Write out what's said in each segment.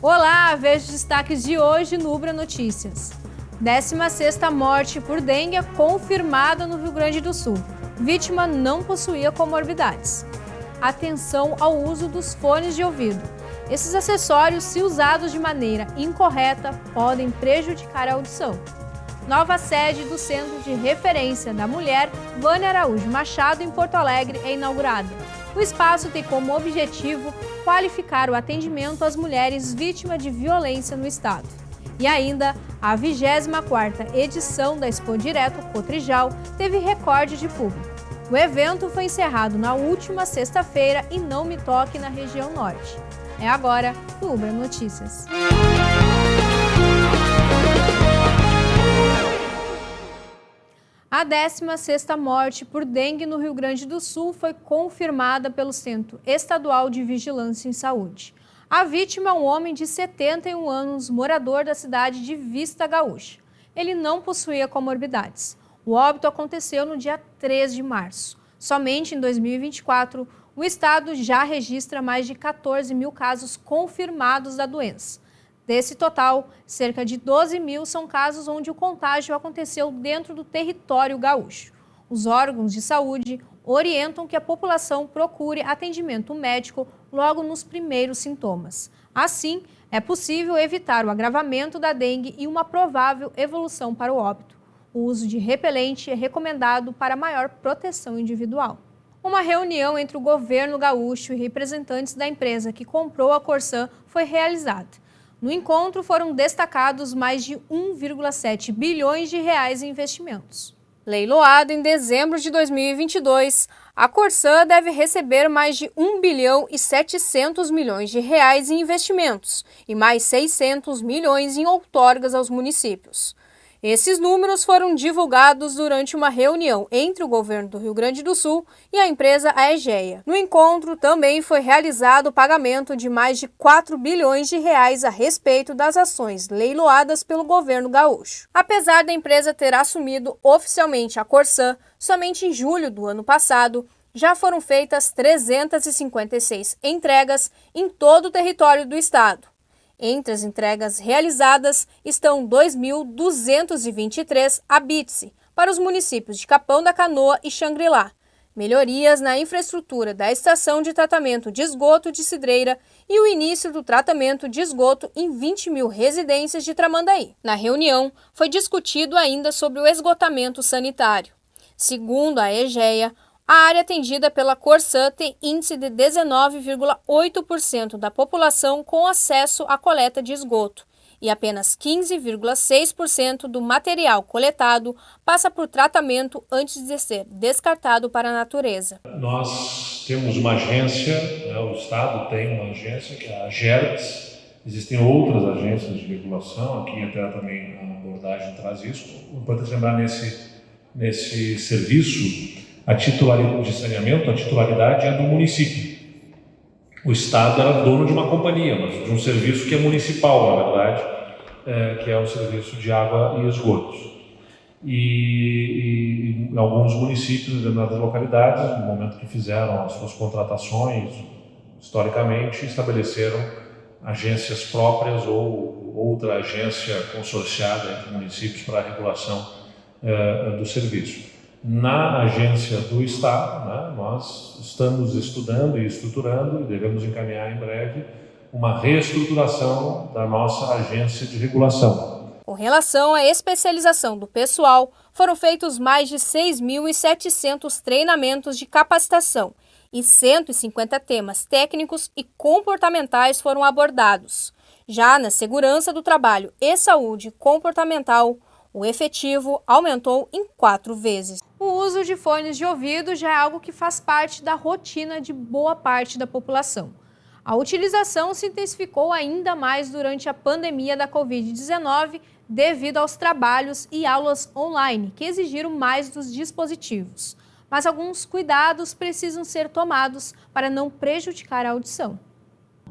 Olá, veja os destaques de hoje no Ubra Notícias. 16ª morte por dengue confirmada no Rio Grande do Sul. Vítima não possuía comorbidades. Atenção ao uso dos fones de ouvido. Esses acessórios, se usados de maneira incorreta, podem prejudicar a audição. Nova sede do Centro de Referência da Mulher, Vânia Araújo Machado, em Porto Alegre, é inaugurada. O espaço tem como objetivo qualificar o atendimento às mulheres vítimas de violência no estado. E ainda, a 24ª edição da Expo Direto Cotrijal teve recorde de público. O evento foi encerrado na última sexta-feira em Não Me Toque, na região norte. É agora no Ubra Notícias. A 16ª morte por dengue no Rio Grande do Sul foi confirmada pelo Centro Estadual de Vigilância em Saúde. A vítima é um homem de 71 anos, morador da cidade de Vista Gaúcha. Ele não possuía comorbidades. O óbito aconteceu no dia 3 de março. Somente em 2024, o estado já registra mais de 14 mil casos confirmados da doença. Desse total, cerca de 12 mil são casos onde o contágio aconteceu dentro do território gaúcho. Os órgãos de saúde orientam que a população procure atendimento médico logo nos primeiros sintomas. Assim, é possível evitar o agravamento da dengue e uma provável evolução para o óbito. O uso de repelente é recomendado para maior proteção individual. Uma reunião entre o governo gaúcho e representantes da empresa que comprou a Corsã foi realizada. No encontro foram destacados mais de 1,7 bilhões de reais em investimentos. Leiloado em dezembro de 2022, a Corsã deve receber mais de 1 bilhão e 700 milhões de reais em investimentos e mais 600 milhões em outorgas aos municípios. Esses números foram divulgados durante uma reunião entre o governo do Rio Grande do Sul e a empresa Aegea. No encontro, também foi realizado o pagamento de mais de 4 bilhões de reais a respeito das ações leiloadas pelo governo gaúcho. Apesar da empresa ter assumido oficialmente a Corsã, somente em julho do ano passado, já foram feitas 356 entregas em todo o território do estado. Entre as entregas realizadas estão 2.223 habite-se para os municípios de Capão da Canoa e Xangri-Lá, melhorias na infraestrutura da estação de tratamento de esgoto de Cidreira e o início do tratamento de esgoto em 20 mil residências de Tramandaí. Na reunião, foi discutido ainda sobre o esgotamento sanitário. Segundo a Aegea, a área atendida pela Corsã tem índice de 19,8% da população com acesso à coleta de esgoto e apenas 15,6% do material coletado passa por tratamento antes de ser descartado para a natureza. Nós temos uma agência, o Estado tem uma agência, que é a AGERGS. Existem outras agências de regulação, aqui até também a abordagem traz isso. É importante lembrar nesse serviço, a titularidade de saneamento, a titularidade é do município. O Estado era dono de uma companhia, mas de um serviço que é municipal, na verdade, que é o serviço de água e esgotos. E em alguns municípios, em determinadas localidades, no momento que fizeram as suas contratações, historicamente, estabeleceram agências próprias ou outra agência consorciada entre municípios para a regulação do serviço. Na agência do Estado, nós estamos estudando e estruturando, e devemos encaminhar em breve, uma reestruturação da nossa agência de regulação. Com relação à especialização do pessoal, foram feitos mais de 6.700 treinamentos de capacitação e 150 temas técnicos e comportamentais foram abordados. Já na segurança do trabalho e saúde comportamental, o efetivo aumentou em 4 vezes. O uso de fones de ouvido já é algo que faz parte da rotina de boa parte da população. A utilização se intensificou ainda mais durante a pandemia da Covid-19 devido aos trabalhos e aulas online, que exigiram mais dos dispositivos. Mas alguns cuidados precisam ser tomados para não prejudicar a audição.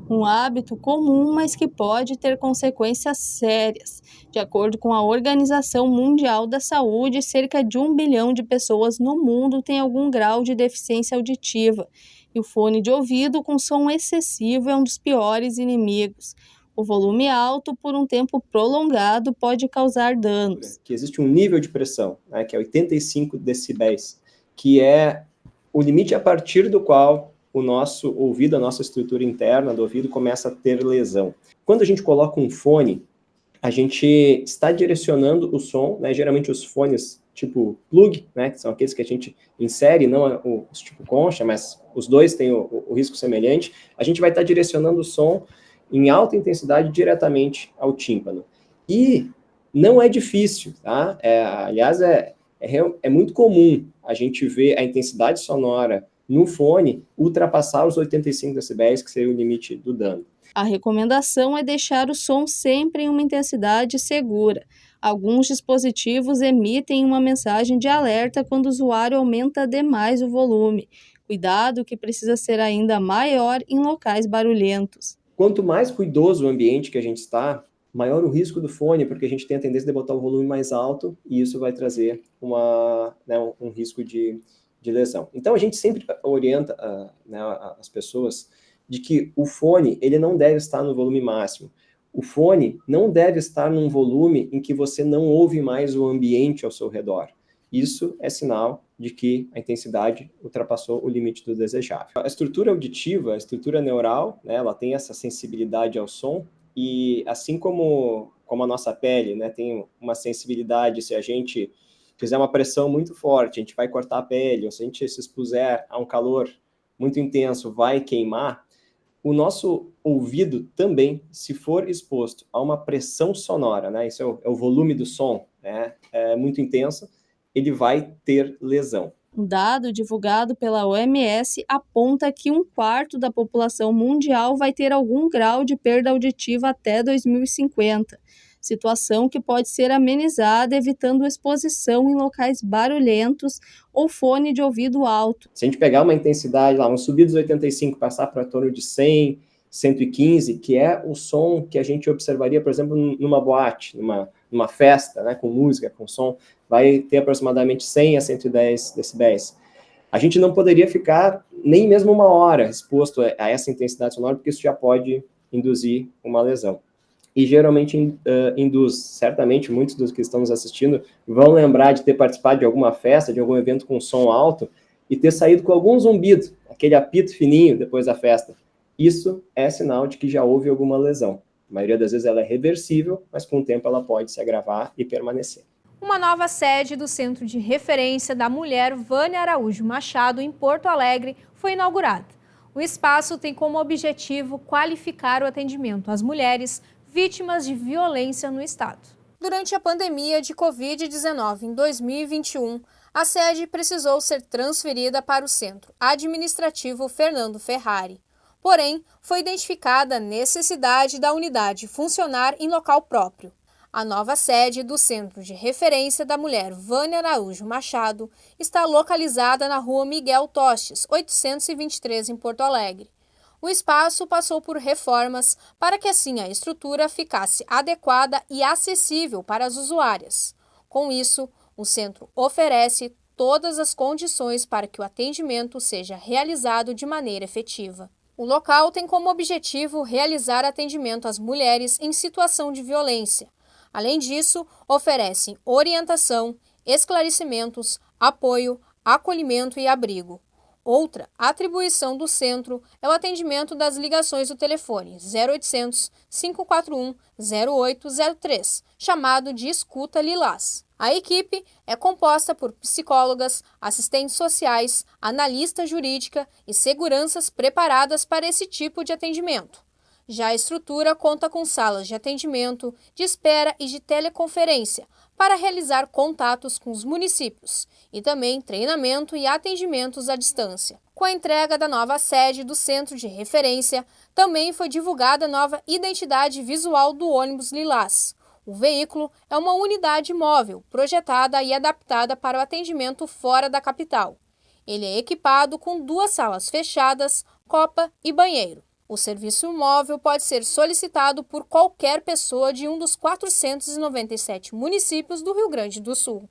Um hábito comum, mas que pode ter consequências sérias. De acordo com a Organização Mundial da Saúde, cerca de 1 bilhão de pessoas no mundo têm algum grau de deficiência auditiva. E o fone de ouvido com som excessivo é um dos piores inimigos. O volume alto por um tempo prolongado pode causar danos. Que existe um nível de pressão, né, que é 85 decibéis, que é o limite a partir do qual o nosso ouvido, a nossa estrutura interna do ouvido começa a ter lesão. Quando a gente coloca um fone, a gente está direcionando o som, né, geralmente os fones tipo plug, né, que são aqueles que a gente insere, não os tipo concha, mas os dois têm o risco semelhante, a gente vai estar direcionando o som em alta intensidade diretamente ao tímpano. E não é difícil, tá? Aliás, é muito comum a gente ver a intensidade sonora no fone ultrapassar os 85 decibéis, que seria o limite do dano. A recomendação é deixar o som sempre em uma intensidade segura. Alguns dispositivos emitem uma mensagem de alerta quando o usuário aumenta demais o volume. Cuidado que precisa ser ainda maior em locais barulhentos. Quanto mais cuidoso o ambiente que a gente está, maior o risco do fone, porque a gente tem a tendência de botar o volume mais alto e isso vai trazer um risco de lesão. Então, a gente sempre orienta as pessoas de que o fone ele não deve estar no volume máximo. O fone não deve estar num volume em que você não ouve mais o ambiente ao seu redor. Isso é sinal de que a intensidade ultrapassou o limite do desejável. A estrutura auditiva, a estrutura neural, né, ela tem essa sensibilidade ao som e assim como a nossa pele, né, tem uma sensibilidade, se a gente fizer uma pressão muito forte, a gente vai cortar a pele, ou se a gente se expuser a um calor muito intenso, vai queimar, o nosso ouvido também, se for exposto a uma pressão sonora, né, isso é o volume do som, né, muito intenso, ele vai ter lesão. Um dado divulgado pela OMS aponta que 1/4 da população mundial vai ter algum grau de perda auditiva até 2050, situação que pode ser amenizada evitando exposição em locais barulhentos ou fone de ouvido alto. Se a gente pegar uma intensidade lá, vamos subir dos 85, passar para torno de 100, 115, que é o som que a gente observaria, por exemplo, numa boate, numa festa, né, com música, com som, vai ter aproximadamente 100 a 110 decibéis. A gente não poderia ficar nem mesmo uma hora exposto a essa intensidade sonora, porque isso já pode induzir uma lesão. E geralmente induz, certamente muitos dos que estamos assistindo vão lembrar de ter participado de alguma festa, de algum evento com som alto, e ter saído com algum zumbido, aquele apito fininho depois da festa. Isso é sinal de que já houve alguma lesão. A maioria das vezes ela é reversível, mas com o tempo ela pode se agravar e permanecer. Uma nova sede do Centro de Referência da Mulher Vânia Araújo Machado, em Porto Alegre, foi inaugurada. O espaço tem como objetivo qualificar o atendimento às mulheres vítimas de violência no estado. Durante a pandemia de Covid-19 em 2021, a sede precisou ser transferida para o Centro Administrativo Fernando Ferrari. Porém, foi identificada a necessidade da unidade funcionar em local próprio. A nova sede do Centro de Referência da Mulher Vânia Araújo Machado está localizada na Rua Miguel Tostes, 823, em Porto Alegre. O espaço passou por reformas para que assim a estrutura ficasse adequada e acessível para as usuárias. Com isso, o centro oferece todas as condições para que o atendimento seja realizado de maneira efetiva. O local tem como objetivo realizar atendimento às mulheres em situação de violência. Além disso, oferecem orientação, esclarecimentos, apoio, acolhimento e abrigo. Outra atribuição do centro é o atendimento das ligações do telefone 0800 541 0803, chamado de Escuta Lilás. A equipe é composta por psicólogas, assistentes sociais, analista jurídica e seguranças preparadas para esse tipo de atendimento. Já a estrutura conta com salas de atendimento, de espera e de teleconferência para realizar contatos com os municípios e também treinamento e atendimentos à distância. Com a entrega da nova sede do Centro de Referência, também foi divulgada a nova identidade visual do ônibus Lilás. O veículo é uma unidade móvel, projetada e adaptada para o atendimento fora da capital. Ele é equipado com 2 salas fechadas, copa e banheiro. O serviço móvel pode ser solicitado por qualquer pessoa de um dos 497 municípios do Rio Grande do Sul.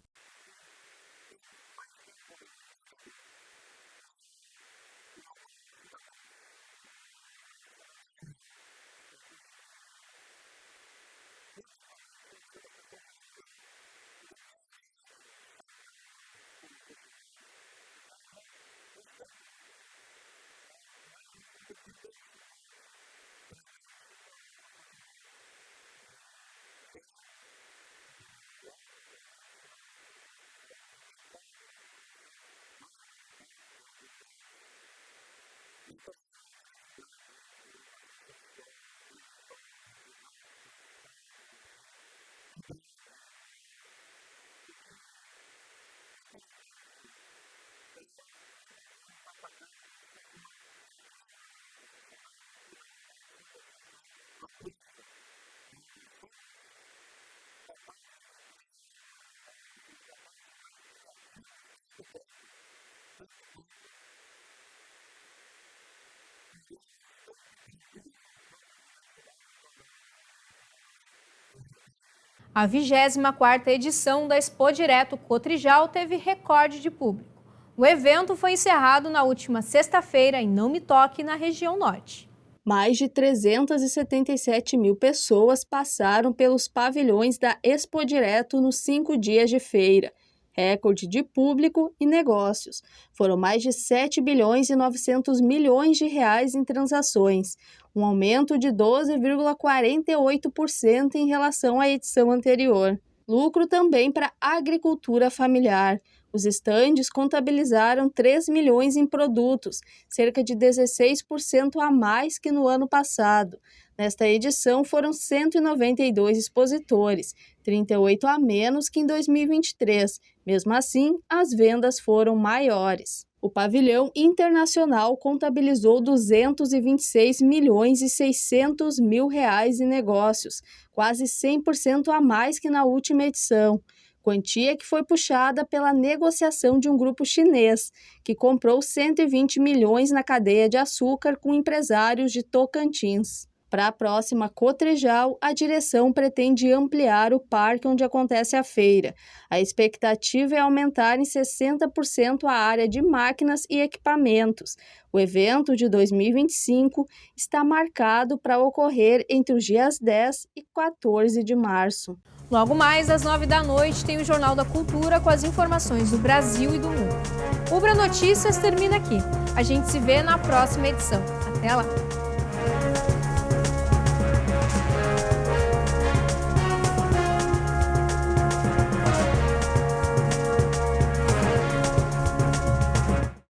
A 24ª edição da Expo Direto Cotrijal teve recorde de público. O evento foi encerrado na última sexta-feira em Não Me Toque, na região norte. Mais de 377 mil pessoas passaram pelos pavilhões da Expo Direto nos 5 dias de feira. Recorde de público e negócios. Foram mais de 7 bilhões e 900 milhões de reais em transações, um aumento de 12,48% em relação à edição anterior. Lucro também para a agricultura familiar. Os estandes contabilizaram 3 milhões em produtos, cerca de 16% a mais que no ano passado. Nesta edição foram 192 expositores, 38 a menos que em 2023. Mesmo assim, as vendas foram maiores. O pavilhão internacional contabilizou 226 milhões e 600 mil reais em negócios, quase 100% a mais que na última edição. Quantia que foi puxada pela negociação de um grupo chinês, que comprou 120 milhões na cadeia de açúcar com empresários de Tocantins. Para a próxima Cotrijal, a direção pretende ampliar o parque onde acontece a feira. A expectativa é aumentar em 60% a área de máquinas e equipamentos. O evento de 2025 está marcado para ocorrer entre os dias 10 e 14 de março. Logo mais, às 9 da noite, tem o Jornal da Cultura com as informações do Brasil e do mundo. O Ubra Notícias termina aqui. A gente se vê na próxima edição. Até lá!